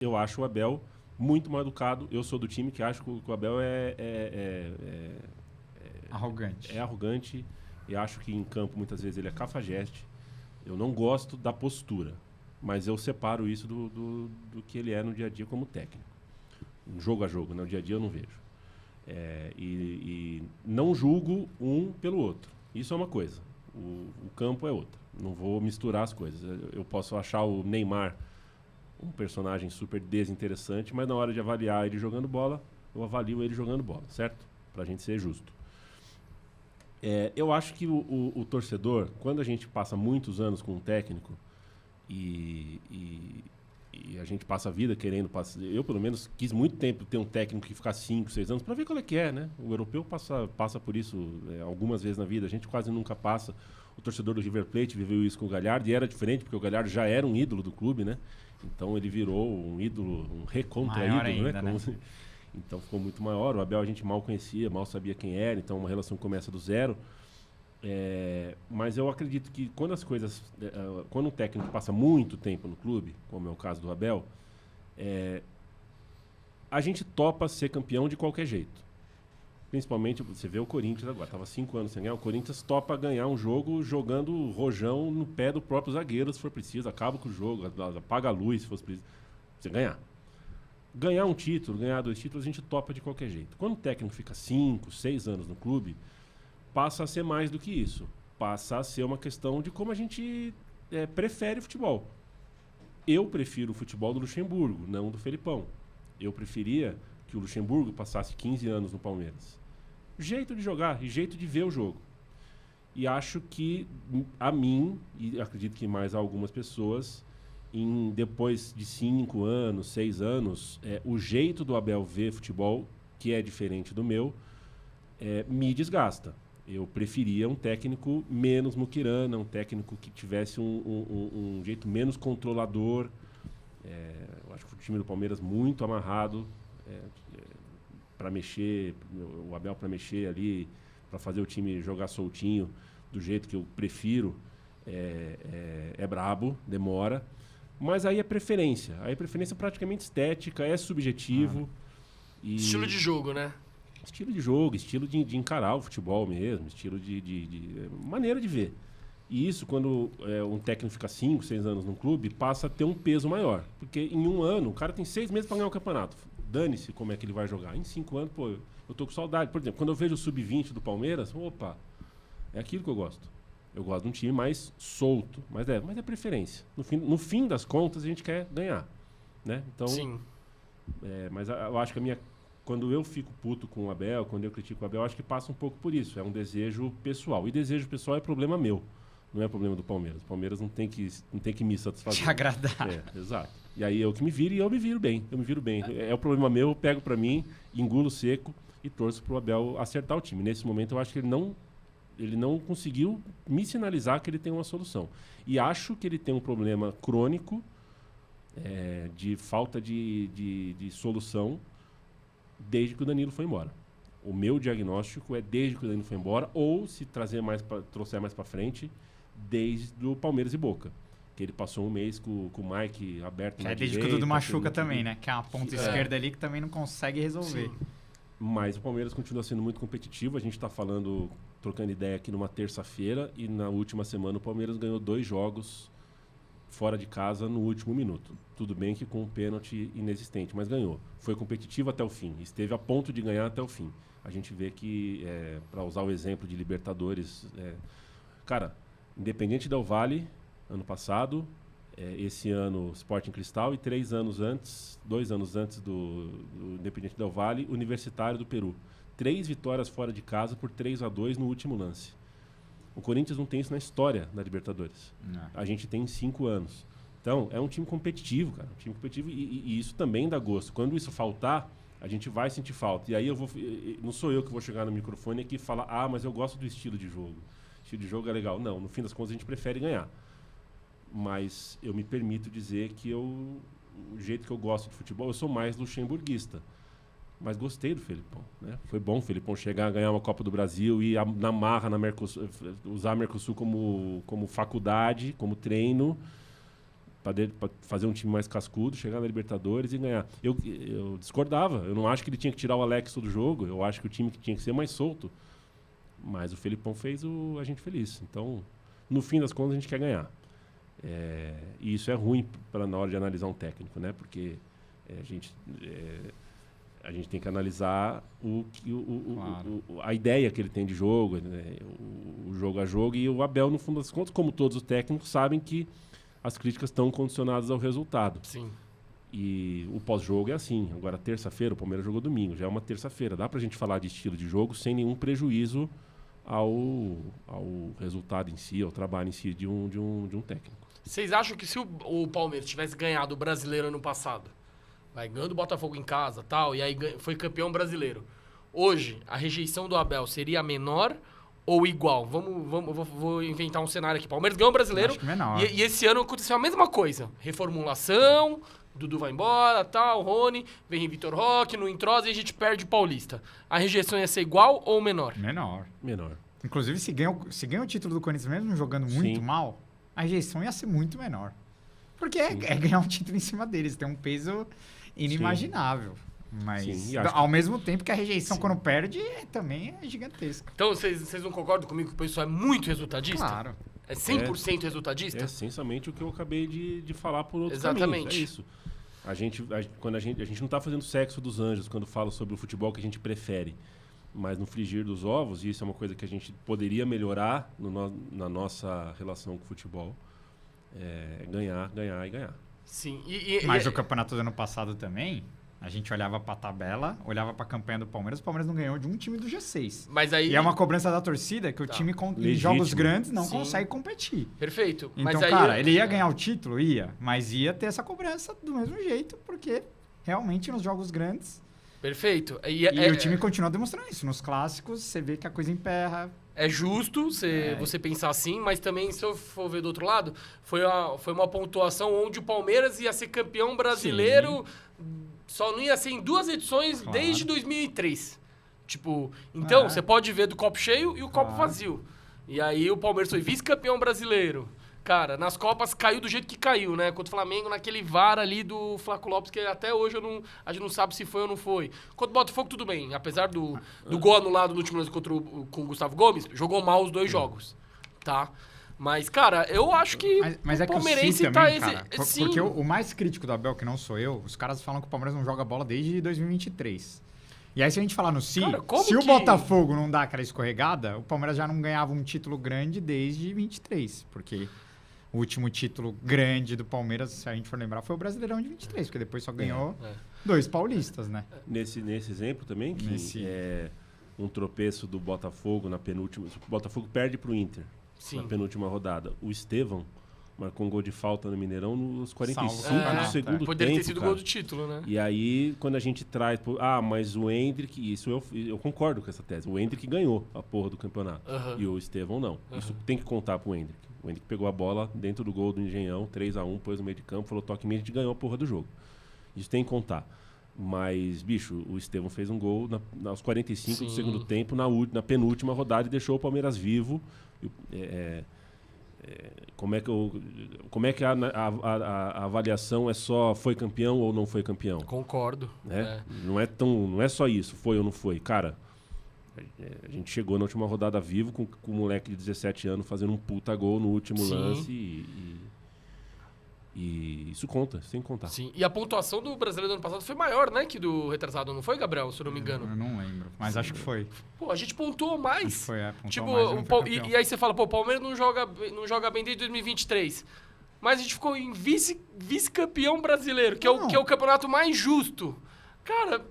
eu acho o Abel muito mal educado. Eu sou do time que acho que o Abel Arrogante. é arrogante. E acho que em campo, muitas vezes, ele é cafajeste. Eu não gosto da postura. Mas eu separo isso do que ele é no dia a dia como técnico. Jogo a jogo, no dia a dia eu não vejo. E não julgo um pelo outro. Isso é uma coisa. O campo é outra. Não vou misturar as coisas. Eu posso achar o Neymar um personagem super desinteressante, mas na hora de avaliar ele jogando bola, eu avalio ele jogando bola, certo? Pra gente ser justo. Eu acho que o torcedor, quando a gente passa muitos anos com um técnico e a gente passa a vida querendo passar. Eu, pelo menos, quis muito tempo ter um técnico que ficar 5, 6 anos para ver qual é que é, né? O europeu passa por isso algumas vezes na vida, a gente quase nunca passa. O torcedor do River Plate viveu isso com o Galhardo e era diferente, porque o Galhardo já era um ídolo do clube, né? Então ele virou um ídolo, um recontra-ídolo, ainda, né? Então ficou muito maior. O Abel a gente mal conhecia, mal sabia quem era, então uma relação começa do zero. Mas eu acredito que quando as coisas, quando um técnico passa muito tempo no clube, como é o caso do Abel, a gente topa ser campeão de qualquer jeito. Principalmente, você vê o Corinthians agora, estava 5 anos sem ganhar, o Corinthians topa ganhar um jogo jogando rojão no pé do próprio zagueiro, se for preciso, acaba com o jogo, apaga a luz, se for preciso, você ganhar. Ganhar um título, ganhar 2 títulos, a gente topa de qualquer jeito. Quando o técnico fica 5, 6 anos no clube, passa a ser mais do que isso. Passa a ser uma questão de como a gente prefere o futebol. Eu prefiro o futebol do Luxemburgo, não do Felipão. Eu preferia que o Luxemburgo passasse 15 anos no Palmeiras. Jeito de jogar e jeito de ver o jogo. E acho que a mim, e acredito que mais a algumas pessoas, depois de 5 anos, 6 anos, o jeito do Abel ver futebol, que é diferente do meu, me desgasta. Eu preferia um técnico menos muquirana, um técnico que tivesse um jeito menos controlador. Eu acho que o time do Palmeiras muito amarrado para mexer, o Abel para mexer ali, para fazer o time jogar soltinho, do jeito que eu prefiro, é brabo, demora. Mas aí é preferência. Aí é preferência praticamente estética, é subjetivo. Estilo de jogo, né? Estilo de jogo, estilo de encarar o futebol mesmo, estilo de maneira de ver. E isso, quando um técnico fica 5, 6 anos num clube, passa a ter um peso maior. Porque em um ano, o cara tem 6 meses para ganhar o campeonato. Dane-se como é que ele vai jogar. Em 5 anos, pô, eu tô com saudade. Por exemplo, quando eu vejo o Sub-20 do Palmeiras, opa, é aquilo que eu gosto. Eu gosto de um time mais solto, mas é preferência. No fim das contas, a gente quer ganhar, né? Então, sim. Mas eu acho que quando eu fico puto com o Abel, quando eu critico o Abel, eu acho que passa um pouco por isso. É um desejo pessoal. E desejo pessoal é problema meu, não é problema do Palmeiras. O Palmeiras não tem que me satisfazer. Te agradar. Exato. E aí eu que me viro e eu me viro bem. É o problema meu, eu pego pra mim, engulo seco e torço pro Abel acertar o time. Nesse momento eu acho que ele não conseguiu me sinalizar que ele tem uma solução. E acho que ele tem um problema crônico de falta de solução desde que o Danilo foi embora. O meu diagnóstico é desde que o Danilo foi embora, ou se trouxer mais para frente, desde o Palmeiras e Boca. Que ele passou um mês com o Mike aberto na desde direita. que o Dudu machuca também, né? Que é uma ponta esquerda ali que também não consegue resolver. Sim. Mas o Palmeiras continua sendo muito competitivo. A gente está trocando ideia aqui numa terça-feira, e na última semana o Palmeiras ganhou 2 jogos fora de casa no último minuto. Tudo bem que com um pênalti inexistente, mas ganhou. Foi competitivo até o fim, esteve a ponto de ganhar até o fim. A gente vê que, para usar o exemplo de Libertadores, cara, Independiente Del Valle, ano passado, esse ano Sporting Cristal, e 2 anos antes do Independiente Del Valle, Universitário do Peru. 3 vitórias fora de casa por 3-2 no último lance. O Corinthians não tem isso na história da Libertadores. Não. A gente tem 5 anos. Então, é um time competitivo, cara. Um time competitivo e isso também dá gosto. Quando isso faltar, a gente vai sentir falta. E aí não sou eu que vou chegar no microfone aqui e falar, mas eu gosto do estilo de jogo. O estilo de jogo é legal. Não, no fim das contas a gente prefere ganhar. Mas eu me permito dizer que o jeito que eu gosto de futebol, eu sou mais luxemburguista. Mas gostei do Felipão, né? Foi bom o Felipão chegar a ganhar uma Copa do Brasil e na marra na Mercosul, usar a Mercosul como faculdade, como treino. para fazer um time mais cascudo, chegar na Libertadores e ganhar. Eu discordava. Eu não acho que ele tinha que tirar o Alex do jogo. Eu acho que o time tinha que ser mais solto. Mas o Felipão fez a gente feliz. Então, no fim das contas, a gente quer ganhar. E isso é ruim na hora de analisar um técnico, né? Porque a gente tem que analisar a ideia que ele tem de jogo, né? O jogo a jogo. E o Abel, no fundo das contas, como todos os técnicos, sabem que as críticas estão condicionadas ao resultado. Sim. E o pós-jogo é assim. Agora, terça-feira, o Palmeiras jogou domingo. Já é uma terça-feira. Dá pra gente falar de estilo de jogo sem nenhum prejuízo ao resultado em si, ao trabalho em si de um técnico. Vocês acham que se o Palmeiras tivesse ganhado o Brasileiro ano passado, ganhando o Botafogo em casa tal, e aí foi campeão brasileiro, hoje a rejeição do Abel seria menor ou igual? Vou inventar um cenário aqui. Palmeiras ganhou o Brasileiro e esse ano aconteceu a mesma coisa. Reformulação, Dudu vai embora, tal, Rony, vem Vitor Roque, não entrosa e a gente perde o Paulista. A rejeição ia ser igual ou menor? Menor. Inclusive, se ganha o título do Corinthians mesmo jogando muito mal, a rejeição ia ser muito menor. Porque é ganhar um título em cima deles, tem um peso inimaginável. Mas, ao mesmo tempo que a rejeição, quando perde, também é gigantesca. Então, vocês não concordam comigo que o pessoal é muito resultadista? Claro. É 100% resultadista? É essencialmente o que eu acabei de falar por outros Exatamente. caminhos. É isso. A gente não está fazendo sexo dos anjos quando fala sobre o futebol que a gente prefere. Mas no frigir dos ovos, e isso é uma coisa que a gente poderia melhorar na nossa relação com o futebol, ganhar e ganhar. Sim. Mas o campeonato do ano passado também, a gente olhava pra tabela, olhava pra campanha do Palmeiras, o Palmeiras não ganhou de um time do G6. Mas aí... E é uma cobrança da torcida que o time em jogos grandes não consegue competir. Perfeito. Então, mas aí cara, ele ia ganhar o título? Ia. Mas ia ter essa cobrança do mesmo jeito, porque realmente nos jogos grandes... Perfeito. E o time continua demonstrando isso. Nos clássicos, você vê que a coisa emperra. É justo você pensar assim, mas também, se eu for ver do outro lado, foi uma pontuação onde o Palmeiras ia ser campeão brasileiro, só não ia ser em 2 edições desde 2003. Tipo, então, você pode ver do copo cheio e o copo vazio. E aí o Palmeiras foi vice-campeão brasileiro. Cara, nas Copas caiu do jeito que caiu, né? Contra o Flamengo, naquele VAR ali do Flaco Lopes, que até hoje a gente não sabe se foi ou não foi. Contra o Botafogo, tudo bem. Apesar do gol anulado no último lance com o Gustavo Gomes, jogou mal os 2 jogos, tá? Mas, cara, eu acho que mas o palmeirense também, cara, porque o mais crítico do Abel, que não sou eu, os caras falam que o Palmeiras não joga bola desde 2023. E aí, se a gente falar no se o Botafogo não dá aquela escorregada, o Palmeiras já não ganhava um título grande desde 23, porque... O último título grande do Palmeiras, se a gente for lembrar, foi o Brasileirão de 23, porque depois só ganhou 2 paulistas, né? Nesse exemplo também, que é um tropeço do Botafogo na penúltima... O Botafogo perde pro Inter na penúltima rodada. O Estevão marcou um gol de falta no Mineirão nos 45 do segundo tempo. Poderia ter sido o gol do título, né? E aí, quando a gente traz... mas o Endrick... Isso eu concordo com essa tese. O Endrick ganhou a porra do campeonato. E o Estevão não. Isso tem que contar pro Endrick. O Endrick pegou a bola dentro do gol do Engenhão, 3-1, pôs no meio de campo, falou toque meio, a gente ganhou a porra do jogo. Isso tem que contar. Mas, bicho, o Estevão fez um gol aos 45 do segundo tempo, na penúltima rodada, e deixou o Palmeiras vivo. Como é que a avaliação é só foi campeão ou não foi campeão? Concordo. Né? Não é só isso, foi ou não foi. Cara... A gente chegou na última rodada vivo com um moleque de 17 anos fazendo um puta gol no último lance e isso conta, isso tem que contar. Sim, e a pontuação do brasileiro do ano passado foi maior, né, que do retrasado, não foi, Gabriel, se eu não me engano? Eu não lembro, mas acho que foi. Pô, a gente pontuou mais. Acho que foi, pontuou mais, e aí você fala, pô, o Palmeiras não joga bem desde 2023. Mas a gente ficou em vice-campeão brasileiro, que é o campeonato mais justo. Cara,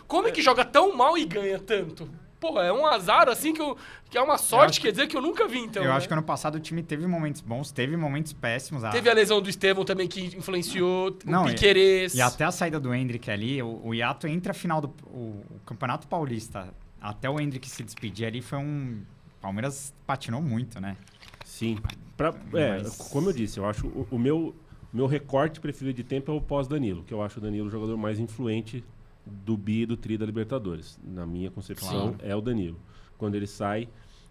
como é que joga tão mal e ganha tanto? Porra, é um azar assim que é uma sorte, quer dizer, que eu nunca vi, então. Eu acho que ano passado o time teve momentos bons, teve momentos péssimos. Teve a lesão do Estevão também que influenciou, o Piquerez. E até a saída do Endrick ali, o hiato entre a final do Campeonato Paulista até o Endrick se despedir ali foi um... O Palmeiras patinou muito, né? Sim. Como eu disse, eu acho o meu recorte preferido de tempo é o pós-Danilo, que eu acho o Danilo o jogador mais influente do bi e do tri da Libertadores. Na minha concepção, é o Danilo. Quando ele sai,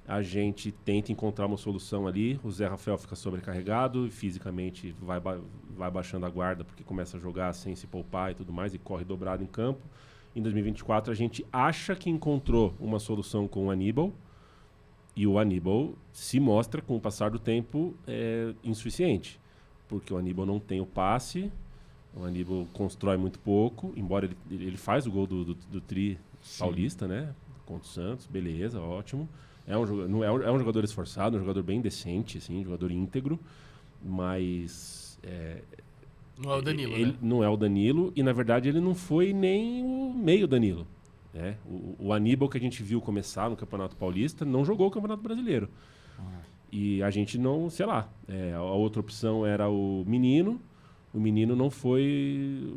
A gente tenta encontrar uma solução ali. O Zé Rafael fica sobrecarregado e fisicamente vai baixando a guarda porque começa a jogar sem se poupar e tudo mais e corre dobrado em campo. Em 2024 a gente acha que encontrou uma solução com o Aníbal e o Aníbal se mostra com o passar do tempo insuficiente, porque o Aníbal não tem o passe, o Aníbal constrói muito pouco, embora ele faz o gol do Tri paulista, né? Contra o Santos, beleza, ótimo. É um jogador esforçado, um jogador bem decente, assim, um jogador íntegro, mas... não é o Danilo, né? Não é o Danilo, e na verdade ele não foi nem o meio Danilo. Né? O Aníbal que a gente viu começar no Campeonato Paulista não jogou o Campeonato Brasileiro. E a gente não, sei lá, a outra opção era o Menino. O Menino não foi...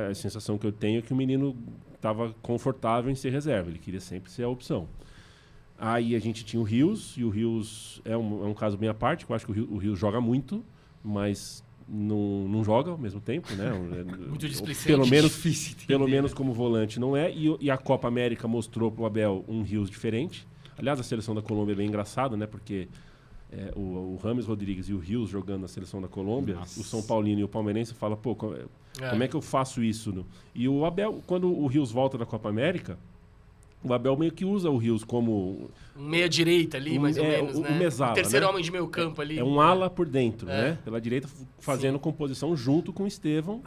a sensação que eu tenho é que o Menino estava confortável em ser reserva, ele queria sempre ser a opção. Aí a gente tinha o Rios, e o Rios é um caso bem à parte, que eu acho que o Rios joga muito, mas não joga ao mesmo tempo, né? Muito displicente. Pelo menos como volante não é. E a Copa América mostrou pro Abel um Rios diferente. Aliás, a seleção da Colômbia é bem engraçada, né? Porque o Rames Rodrigues e o Rios jogando na seleção da Colômbia, Nossa. O São Paulino e o palmeirense fala, pô, como é que eu faço isso? E o Abel, quando o Rios volta da Copa América, o Abel meio que usa o Rios como... meia-direita ali, mais ou menos, né? O mesala, terceiro né? homem de meio campo ali. É um ala por dentro, né? Pela direita, fazendo composição junto com o Estevão.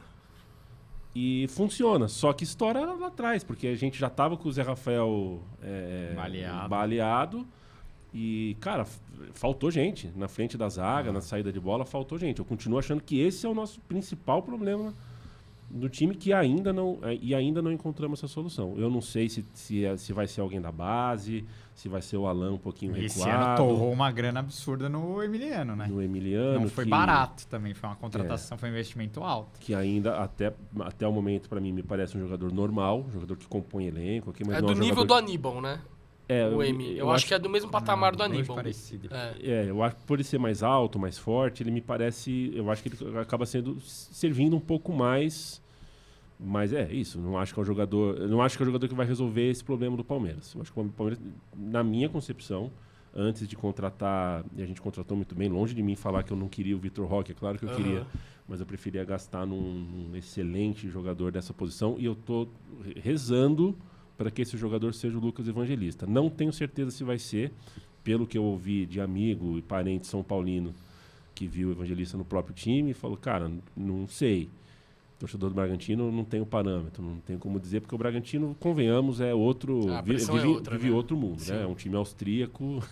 E funciona. Só que estoura lá atrás, porque a gente já estava com o Zé Rafael baleado. E, cara, faltou gente. Na frente da zaga, na saída de bola, faltou gente. Eu continuo achando que esse é o nosso principal problema do time que ainda não encontramos essa solução. Eu não sei se vai ser alguém da base, se vai ser o Alan um pouquinho recuado. Esse ano torrou uma grana absurda no Emiliano, né? No Emiliano. Não foi barato também, foi uma contratação, foi um investimento alto. Que ainda, até o momento, para mim, me parece um jogador normal, um jogador que compõe elenco. Mas é do nível do Aníbal, né? O Emi. Eu acho que é do mesmo patamar do Aníbal. Parecido. Eu acho que por ele ser mais alto, mais forte, ele me parece... Eu acho que ele acaba servindo um pouco mais... Mas isso, não acho que é o jogador que vai resolver esse problema do Palmeiras. Eu acho que o Palmeiras, na minha concepção, antes de contratar, e a gente contratou muito bem, longe de mim falar que eu não queria o Vitor Roque, é claro que eu queria, mas eu preferia gastar num excelente jogador dessa posição, e eu tô rezando para que esse jogador seja o Lucas Evangelista. Não tenho certeza se vai ser, pelo que eu ouvi de amigo e parente São Paulino que viu o Evangelista no próprio time e falou, cara, não sei. O torcedor do Bragantino não tem o parâmetro, não tem como dizer, porque o Bragantino, convenhamos, é outro... vive outro mundo, né? É um time austríaco,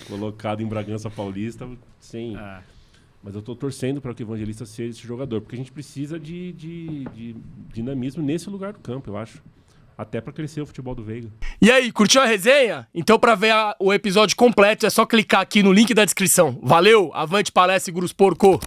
colocado em Bragança Paulista, sem... Mas eu estou torcendo para que o Evangelista seja esse jogador, porque a gente precisa de dinamismo nesse lugar do campo, eu acho. Até para crescer o futebol do Veiga. E aí, curtiu a resenha? Então, para ver o episódio completo, é só clicar aqui no link da descrição. Valeu, avante palestra e Grus Porco!